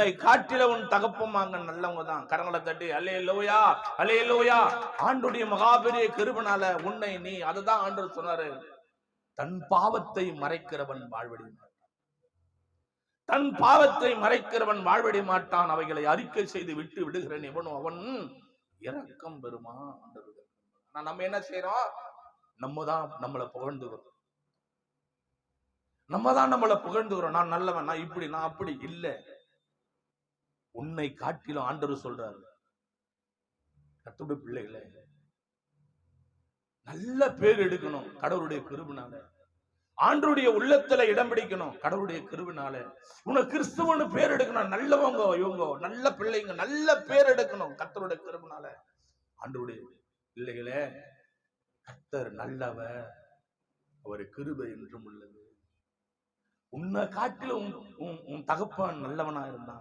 உன்னை காட்டில உன் தகப்பமாங்க நல்லவங்க தான். கரங்களை தட்டி அல்லேலூயா அல்லேலூயா. ஆண்டுடைய மகாபெரிய கிருபைனால உன்னை நீ, அதுதான் ஆண்டவர் சொன்னாரு, தன் பாவத்தை மறைக்கிறவன் வாழ்வடைய மாட்டான். தன் பாவத்தை மறைக்கிறவன் வாழ்வடைய மாட்டான். அவைகளை அறிக்கை செய்து விட்டு விடுகிறேன் எவனும் அவன் இரக்கம் பெறுமா. நம்ம என்ன செய்யறோம்? நம்ம தான் நம்மளை புகழ்ந்துகிறோம். நான் நல்லவன், நான் இப்படி, நான் அப்படி இல்ல. உன்னை காட்டிலும் ஆண்டவர் சொல்றாரு, கர்த்தருடைய பிள்ளைகளே, நல்ல பேர் எடுக்கணும் கடவுளுடைய கிருபைனால. ஆண்டவருடைய உள்ளத்துல இடம் பிடிக்கணும் கடவுளுடைய கிருபைனால. உனக்கு கிறிஸ்துவன்னு பேர் எடுக்கணும். நல்லவங்க இவங்க, நல்ல பிள்ளைங்க, நல்ல பேர் எடுக்கணும் கர்த்தருடைய கிருபைனால. ஆண்டவருடைய பிள்ளைகளே, கர்த்தர் நல்லவர், அவர் கிருபை என்றும் உள்ளது. உன்னை காட்டிலும் உன் தகப்பன் நல்லவனா இருந்தான்.